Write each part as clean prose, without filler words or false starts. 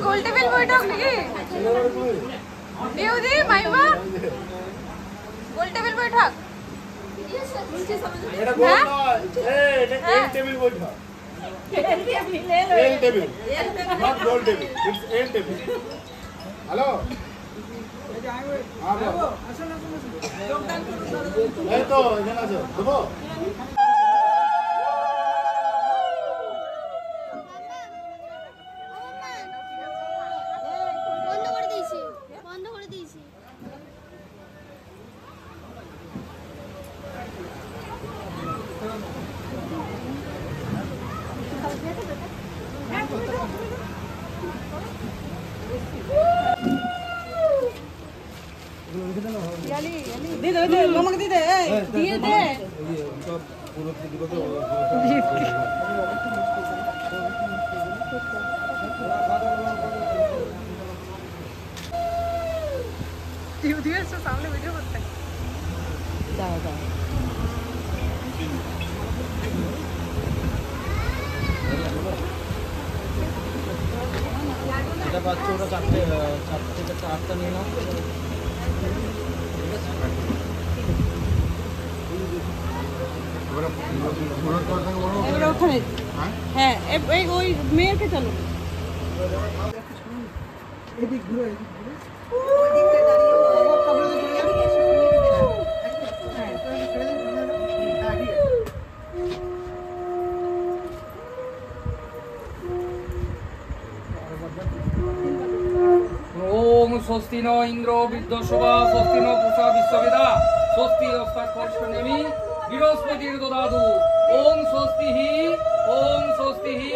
গোল table বৈঠক নাকি দিউদি মাইমা গোল table বৈঠক এটা গোল নয় এটা এল টেবিল বৈঠক এল টেবিল নট গোল table it's L table hello আসুন এই তো এখানে আছো দেবো दे दे दे नमक दे दे दिए दे दिए से सामने वीडियो बनता है जाओ जाओ এটা বাচ্চা ওটা চারটে থেকে আটটা নিয়ে নাও এবারে ওখানে হ্যাঁ এই ওই মেয়েকে চলো এদিক ঘুরে এদিক ঘুরে ওই দিকটা দাঁড়িয়ে ওম স্বস্তি ন ইন্দ্র বৃদ্ধশোভা স্বস্তি ন পুষা বিশ্ববেদা স্বস্তি অস্তাক্ষর্ষণেমি বৃহস্পতির দদাতু ওম স্বস্তিহি ওম স্বস্তিহি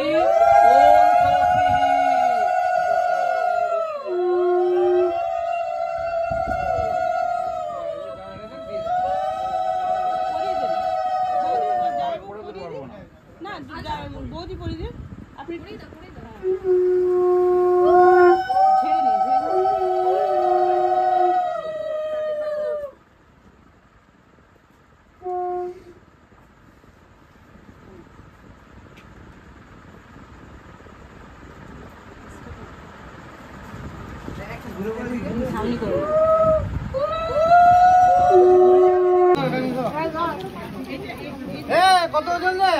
ওম স্বস্তিহি না বৌদি পড়ি দিন আপনি কত ওজন না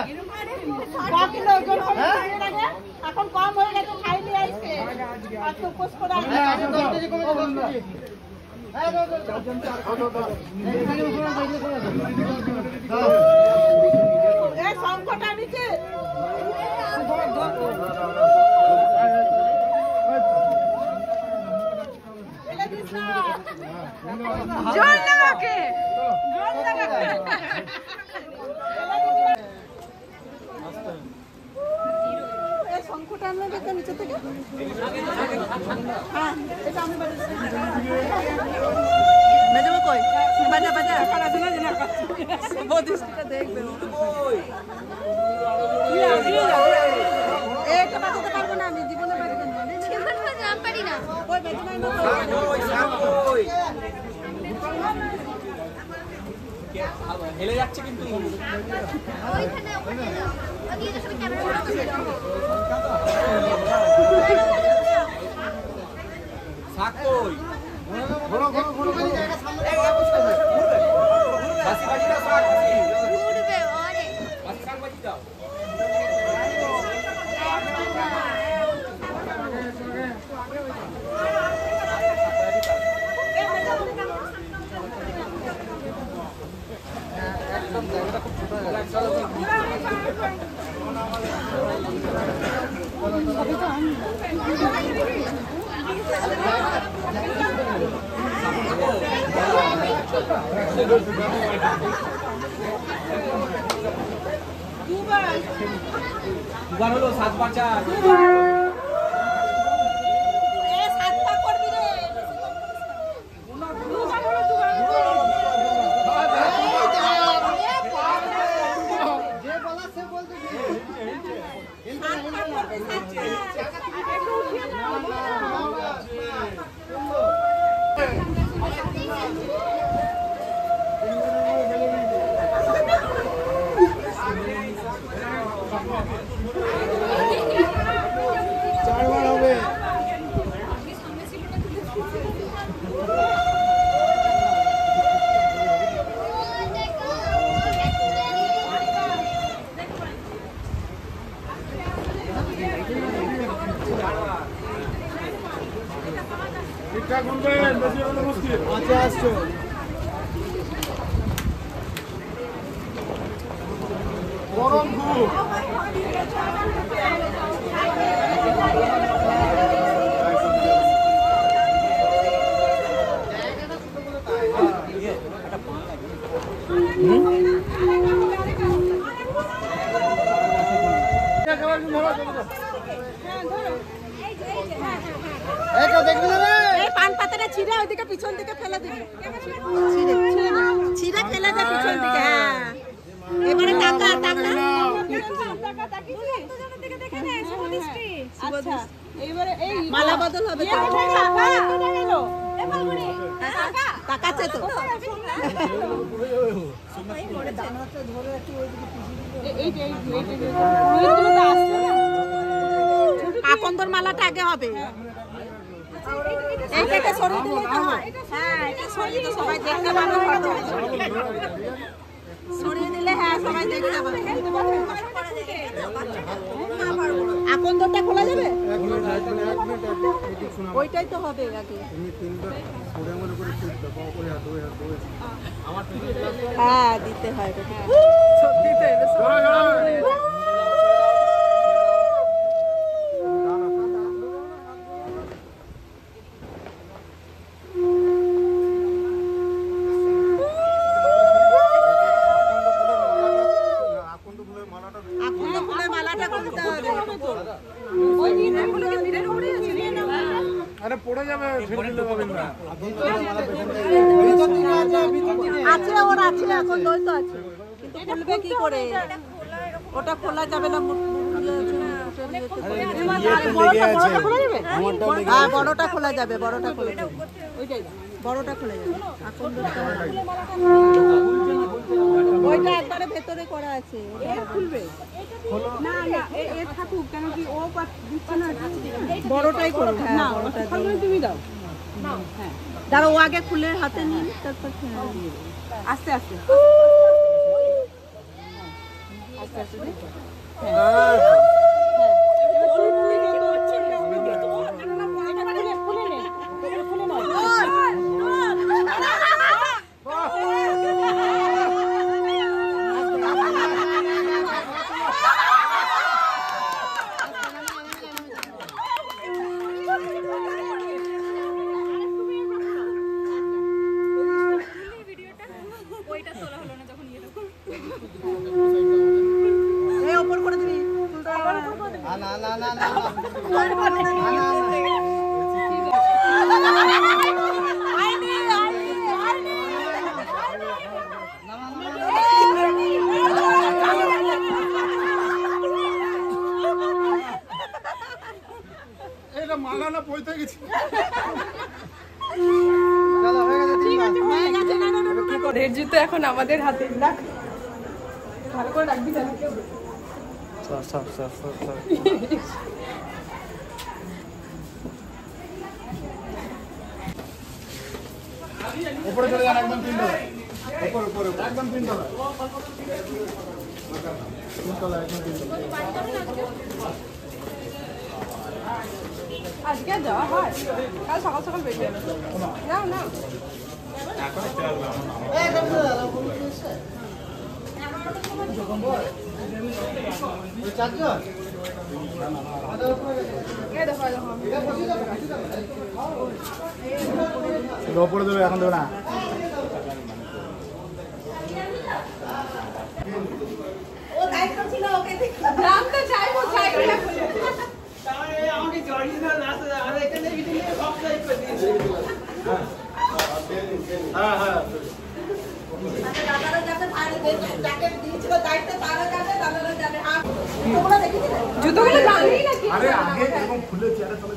এখন কম হয়ে গেছে খাইলে আইছে আর তো কোস করে এই সংকটটা নিচে জোর লাগাকে জোর লাগাকে এই সংকট আনলে দেখতে নিচে থেকে হ্যাঁ এটা আমি বাজাবো কই বাজা বাজা কাল আছে না জানা বদিসটা দেখবে ওই এটা বাজাতে পারবো না আমি জীবনে বাজাতে না জীবনে বাজাতে পারি না ওই বাজনা না ওই সাপ ওই হেলে যাচ্ছে কিন্তু ওইখানে ওখানে যাও ওদিকে সব ক্যামেরা শাক কই ঘোরো ঘোরো ঘোরো জায়গা সামনে বাসি বাজি দাও শাক ঘুরবে ওরে বাসি শাক বাজি দাও একদম জায়গাটা খুব ছোট হয়ে গেছে সবই তো আমি দুবার হলো 7 বার 4 Thank you. ঠিকঠাক বলবেন, বেশি হলে মুশকিল। আচ্ছা আসছো গরম খুব। এই পান পাতাটা ছিঁড়ে ওইদিকে পিছন দিকে ফেলে দিবি। ছিঁড়ে ফেলে দে পিছন দিকে। হ্যাঁ এবারে টাকা টাকা এইবারে এই মালা বদল হবে তো। টাকাচ্ছে তো আকন্দর মালাটা আগে হবে। এইটাকে সরিয়ে দিলে তো হয়। হ্যাঁ এটা সরিয়ে দিলে সবাই দেখতে পাবে। সরিয়ে দিলে হ্যাঁ সবাই দেখতে পাবে। আকন্দটা খোলা যাবে? ওইটাই তো হবে আগে। হ্যাঁ দিতে হয়। আরে পড়ে যাবে, ছেড়ে দিলে পাবেন না। আছে ওর আছে এখন দই তো আছে কিন্তু খুলবে কি করে? ওটা খোলা যাবে না। বড়টা খোলা যাবে। বড়টা খোলা যাবে। বড়টা খোলা যাবে। ওইটা একবারে ভেতরে করা আছে। খুলবে না না এ থাকুক কেন কি ও দিচ্ছে না বড়টাই করো। হ্যাঁ বড়টা তুমি দাও হ্যাঁ দাঁড়া ও আগে খুলে হাতে নিন তারপর আস্তে আস্তে আস্তে আস্তে মালা না পয়তে গেছি। ধৈর্য তো এখন আমাদের হাতে। ভালো করে রাখবি জানি উপরে চলে যান একদম 3 তলা। উপরে একদম 3 তলা। 3 তলা একদম 3 তলা। আজকে যাওয়া হয় কাল সকাল সকাল বেরিয়ে যাবে না না উপরে দেবে এখন দেবে না। ও দায়িত্ব ছিল ওকে নাম তো চাইবো চাই আমাকে জড়িয়ে না আর এখানে ভিডিও সব সাইড করে দিয়েছে। হ্যাঁ হ্যাঁ দাদারা যাতে ভাড়া যাকে দিয়েছিল দায়িত্ব তারা যাবে দাদারা যাবে। আর তোমরা দেখেছিলে জুতোগুলো দামি নাকি? আরে আগে এরকম খুলে চেয়ারে তলে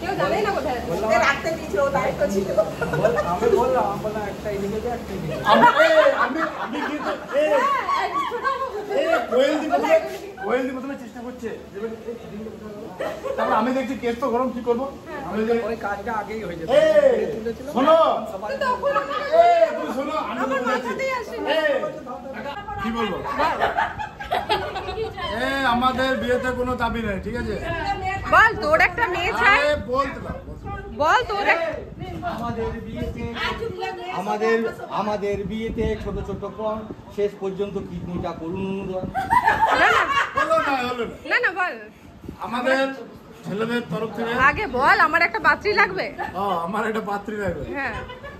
কেউ জানে না কোথায় রাখতে দিয়েছিল ও দায়িত্ব ছিল। আমি বললাম আমরা একটা এদিকে যে একটা এদিকে। আমি কি তো কোয়েল দি প্রথমে চেষ্টা করছে। তারপর আমি দেখছি কেস তো গরম, কি করবো? আমি যে ওই কাজটা আগেই হয়ে যেত। শোনো তুমি শোনো, আমি কি বলবো? আমাদের বিয়েতে কোনো দাবি নেই, ঠিক আছে? বল তোর একটা মেয়ে চাই, বলতে না বল তোর আমাদের বিয়েতে ছোট ছোট কম শেষ পর্যন্ত কিডনিটা করুন অনুরোধ। না না বল আমাদের ছেলেদের তরফ থেকে আগে বল আমার একটা পাত্রী লাগবে। আমার একটা পাত্রী লাগবে। হ্যাঁ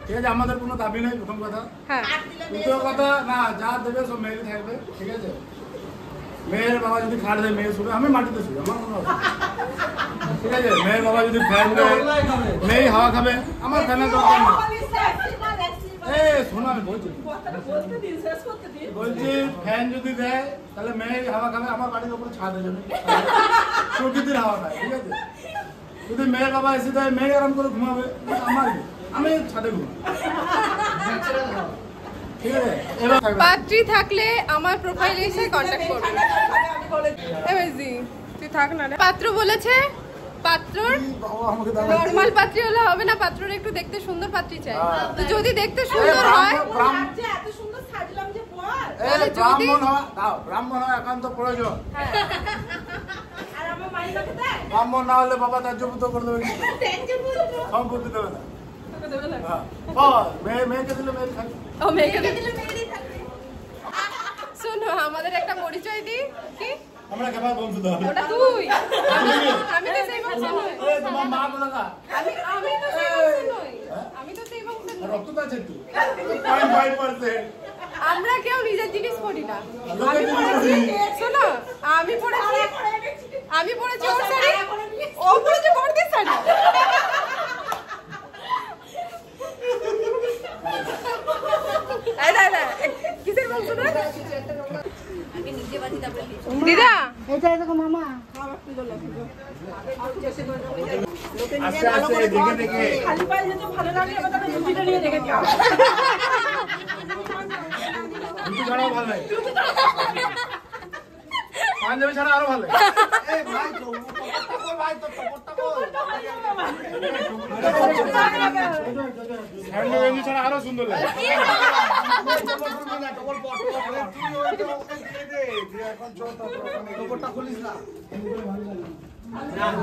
ঠিক আছে, আমাদের কোনো দাবি নেই প্রথম কথা। হ্যাঁ দ্বিতীয় কথা, না যা দেবে সব মেয়েরই থাকবে। ঠিক আছে, মেয়ের বাবা যদি খাট দেয় মেয়ে শুনে, আমি মাটিতে শুই, আমার কোনো অসুবিধা নেই। ঠিক আছে, মেয়ের বাবা যদি ফ্যান দেয় মেয়ে হাওয়া খাবে, আমার ফ্যানের দরকার নেই। শোনো আমি বলছি ফ্যান যদি দেয় তাহলে মেয়ে হাওয়া খাবে, আমার বাড়ির উপরে ছাদ হয়ে যাবে, প্রকৃতির হাওয়া খায়। ঠিক আছে, যদি মেয়ের বাবা এসে দেয় মেয়ে আরাম করে ঘুমাবে, আমার কি, আমি ছাদে ঘুমাবো। ঠিক আছে, এবার পাত্রী থাকলে আমার প্রোফাইলে এসে কন্ট্যাক্ট করবে। তুই থাক না রে। পাত্র বলেছে পাত্রর নরমাল পাত্রী হলে হবে না, পাত্রর একটু দেখতে সুন্দর পাত্রী চাই। তো যদি দেখতে সুন্দর হয়, এত সুন্দর সাজলাম যে পর ব্রাহ্মণ হওয়া একান্ত প্রয়োজন। আর আমার মাইনাকে দেয় ব্রাহ্মণ না হলে বাবা ত্যায্যপুত্র করে দেবে, সম্পত্তি দেবে না। মেয়েকে দিলে মেয়ের খাবে। ও মেয়েকে দিলে মেয়েরই থাকবে। শোনো আমাদের একটা পরিচয় দি। কি আমরা কেমন বংশধর? ওটা তুই। আমি তো সেই বংশ নই। তোমার মা কোথাকা? আমি তো সেই বংশ নই। আমি তো সেই বংশ নই। রক্ত আছে তুই 0.5%। আমরা কেউ নিজের জিনিস পড়ি না। আমি পড়েছি, শোনো আমি পড়েছি ওর শাড়ি, ও পড়েছে বর্দির শাড়ি। কিসের বংশ না? দিদা এটা দেখো মামা আস্তে আস্তে দেখে দেখে খালি পায়ে যেতে ভালো লাগলে আবার তাকে জুতিটা নিয়ে দেখে যাও। জুতি ছাড়াও ভালো লাগে, পাঞ্জাবি ছাড়া আরো ভালো লাগে। স্যান্ডো ছাড়া আরো সুন্দর লাগে।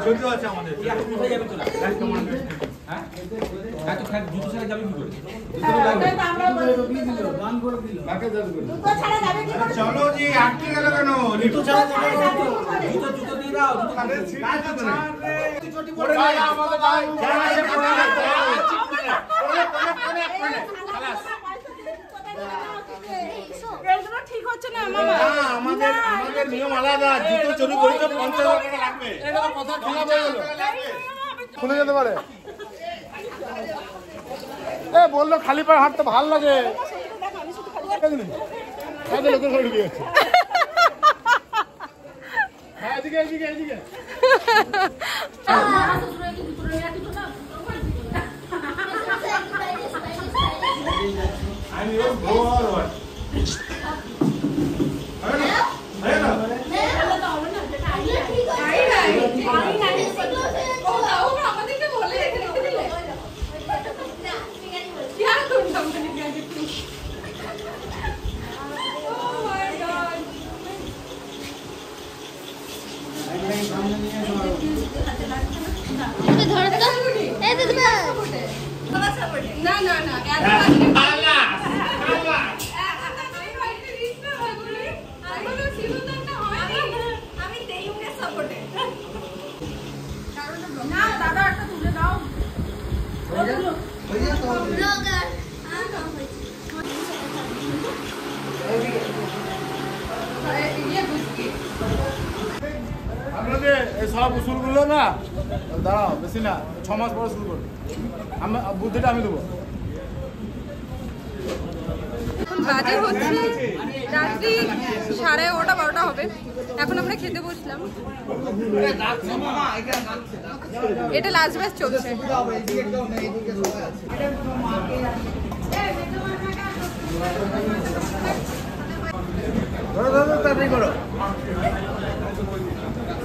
জুতো আছে আমাদের, জুতো ছাড়া যাবে কি করে? চলো জি, আটকে গেল কেন? জুতো ছাড়া জুতো দিয়ে দাও। ঠিক হচ্ছে না মামা, আমাদের নিয়ম আলাদা, জুতো চুরি করেছে 50,000 টাকা লাগবে। এটা তো কথা খারাপ হয়ে গেল, খুলে যেতে পারে। বললো খালি পায়ে হাঁটতে ভাল লাগে। লোকের ঘরে ঢুকে যাচ্ছে। এদিকে এদিকে এদিকে না না না আমি দেইউকে সাপোর্টে না দাদা একটা তুলে দাও। আপনাদের এই সব উসুলগুলো না দাঁড়াও, বেশি না, 6 মাস পরে শুরু করবো। বুদ্ধিটা আমি দেবো। বাজে হচ্ছে রাত্রি 11:30 12টা হবে। এখন আমরা খেতে বসলাম, এটা লাস্ট ব্যাচ চলছে।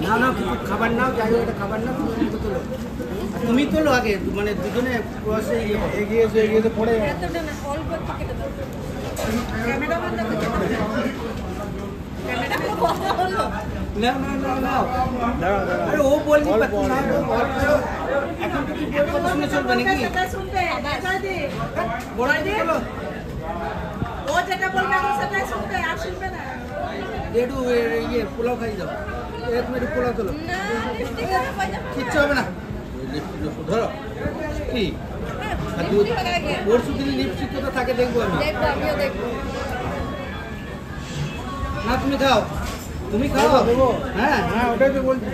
না না কিছু খাবার নাও, যাই হোক একটা খাবার নাও, তুমি তোলো আগে, মানে দুজনে ক্রসে এগিয়ে এসে পড়ে ক্যামেরাম্যান দেখো, ক্যামেরাম্যান কথা হলো। না না না না আরে ও বলনি এখন কি কথা শুনে চলবে নাকি শুনবে বড় দিদি বলো ও যেটা বলবে সেটাই শুনবে আর শুনবে না একটু ইয়ে পোলাও খাই দাও তুমি একটু পোলাও তোলো না লিপস্টিক আর পয়সা কিচ্ছু হবে না ধরো কি পরশু দিন লিপস্টিক তো থাকে দেখবো আমি দেখবো আমিও দেখবো না তুমি খাও তুমি খাও দেবো হ্যাঁ হ্যাঁ ওটাই তো বলছি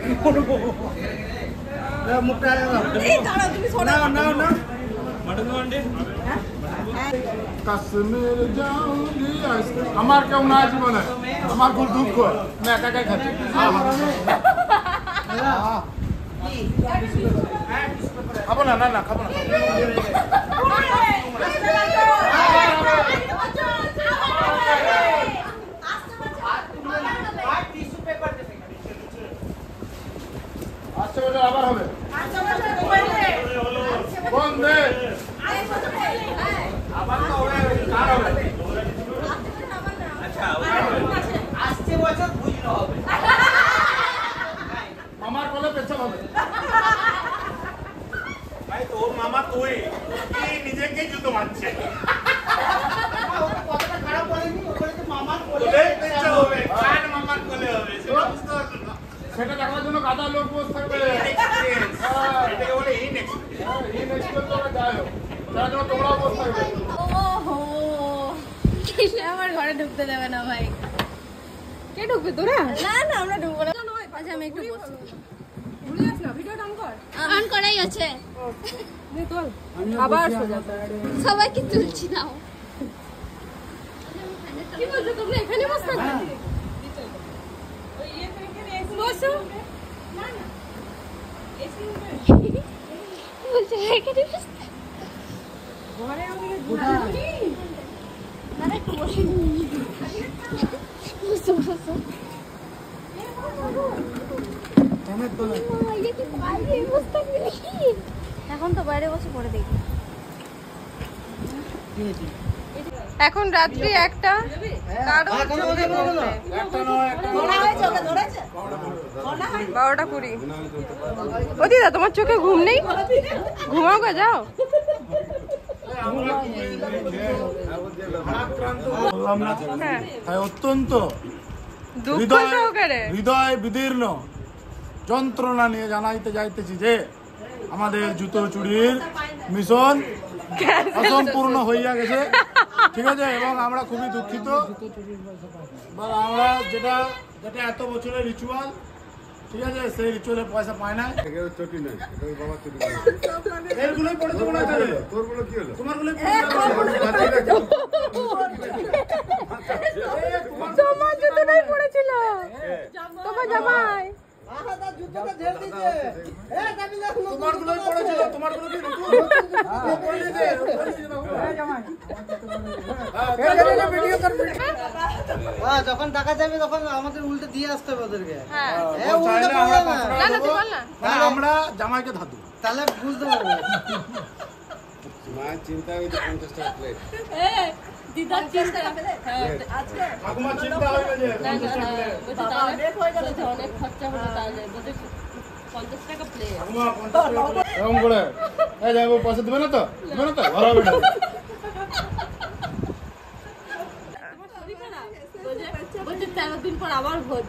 কি করবো মুখটা এই দাঁড়াও তুমি শোনো না না না কাশ্মীর যাওগি আইসক্রিম আমার কেউ না জীবনে আমার খুব দুঃখ আমি একা একাই খাচ্ছি খাবো না না না খাবো না আচ্ছা বছর আবার হবে কোন দেশ আবার তো হবে কার হবে আচ্ছা আসছে বছর বুঝনো হবে মামার বলে পেছাব হবে ভাই তোর মামা তুই কি নিজেকে জুতো মারছে কথাটা খারাপ বলেনি ও বলে মামার তোলে পেছাব হবে কার মামার কোলে হবে সেটা বুঝতে পারছো না সেটা দেখার জন্য গাদা লোক বসে থাকবে এক্সপেরিয়েন্স এটাকে বলে ইনএক্সপেরিয়েন্স যাই হোক তার জন্য তোমরাও বসে থাকবে ওহো কিসে আমার ঘরে ঢুকতে দেবে না ভাই কে ঢুকবে তোরা না না আমরা ঢুকবো না আচ্ছা আমি একটু বসি ভুলে যাস না ভিডিওটা অন কর অন করাই আছে নে তোল আবার সোজা সবাইকে তুলছি নাও কি বলছো তোমরা এখানে বসে থাকবে বসো বলছে এখানে বসতে না একটু বসে বসো বসো এখন তো বাইরে বসে পড়ে দেখি এখন রাত্রি 1টা কারণ একটা নয় একটা ধরা হয়েছে ওকে ধরেছে 12:20 ও দিদা তোমার চোখে ঘুম নেই ঘুমাও গা যাও বললাম না হ্যাঁ তাই অত্যন্ত দুঃখ সহকারে হৃদয় বিদীর্ণ যন্ত্রণা নিয়ে জানাইতে যাইতেছি যে আমাদের জুতো চুরির মিশন অসম্পূর্ণ হইয়া গেছে ঠিক আছে এবং আমরা খুবই দুঃখিত আমরা যেটা যেটা এত বছরের রিচুয়াল ঠিক আছে সেই রিচুয়ালের পয়সা পায় না এরগুলোই পড়েছে মনে হয় তোমারগুলোই তোমার জুতোটাই পড়েছিল তোমার জামাই তোমারগুলোই পড়েছিল তোমারগুলো কি যখন টাকা যাবে তখন আমাদের উল্টে দিয়ে আসতে হবে ওদেরকে হ্যাঁ চাইলে আমরা না না তুই বল না আমরা জামাইকে ধাতু তাহলে বুঝতে পারবে দিদার চিন্তা আজকে ঠাকুমার চিন্তা হয়ে গেছে অনেক খরচা হলো তাহলে 50 টাকা প্লেট ঠাকুমা 50 টাকা এরকম করে এই যাবো পয়সা দেবে না তো ভালো হবে না বলছে 13 দিন পর আবার ভোজ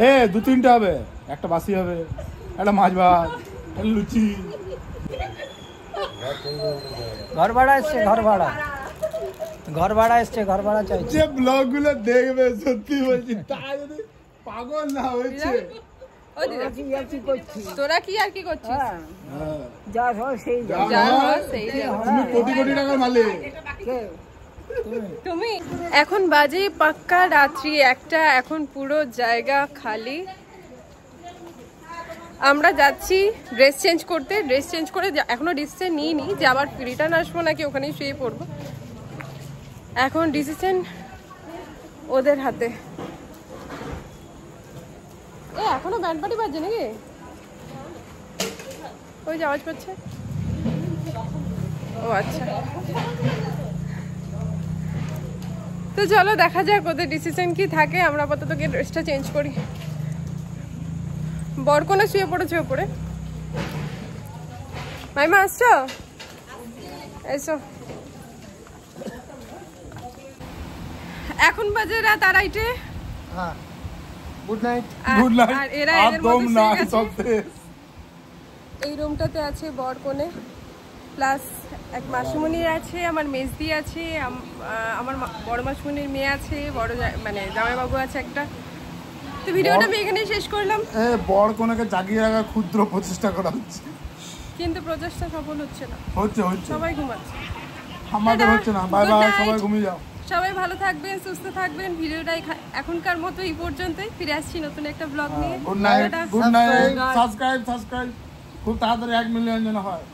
এ 2-3টা হবে একটা বাসি হবে একটা মাছ ভাত একটা লুচি ঘর ভাড়া এসছে ঘর ভাড়া চাই যে ব্লগ গুলো দেখবে সত্যি বলছি তা যদি পাগল না হয়েছে ও দিদা তোরা কি আর কি করছিস যা হয় সেই যা হয় সেই তুমি কোটি কোটি টাকার মালিক তুমি এখন বাজে পাক্কা রাত্রি 1টা এখন পুরো জায়গা খালি আমরা যাচ্ছি ড্রেস চেঞ্জ করে এখনো ডিসিশন নিইনি যে আবার রিটার্ন আসবো নাকি ওখানেই শুয়ে পড়বো এখন ডিসিশন ওদের হাতে এ এখনো ব্যান্ড পার্টি বাজছে নাকি ওই যে আওয়াজ পাচ্ছে ও আচ্ছা তো চলো দেখা যাক ওদের ডিসিশন কি থাকে। আমরা আপাতত গিয়ে ড্রেসটা চেঞ্জ করি। বরকনে শুয়ে পড়েছে ওপরে। মাইমা আসছো? এসো। এখন বাজে রাত 2:30। হ্যাঁ, গুড নাইট। Good night. আর এরা এদের একদম মধ্যে না শুয়ে গেছে। সবতে এই রুমটাতে আছে বরকনে প্লাস এক মাসুমণি আছে, আমার মেজদি আছে, আমার বড় মাসুমণির মেয়ে আছে, মানে জামাইবাবু আছে একটা। তো ভিডিওটা আমি এখানেই শেষ করলাম। বর কোনাকে জাগিয়ে রাখার ক্ষুদ্র প্রচেষ্টা করা হচ্ছে, কিন্তু প্রচেষ্টা সফল হচ্ছে না। হচ্ছে সবাই ঘুমাচ্ছে, আমাদের হচ্ছে না। Bye Good bye, night. সবাই ঘুমিয়ে যাও। সবাই ভালো থাকবেন, সুস্থ থাকবেন। ভিডিওটা এখনকার মতো এই পর্যন্তই। ফিরে আসছি নতুন একটা ব্লগ নিয়ে। Good night, tata. Good night. Subscribe খুব তাড়াতাড়ি 1 মিলিয়ন যেন হয়।